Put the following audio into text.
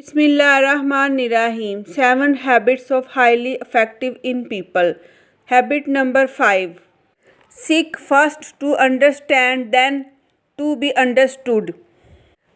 Bismillahirrahmanirrahim. 7 habits of highly effective in people. Habit number 5. Seek first to understand, then to be understood.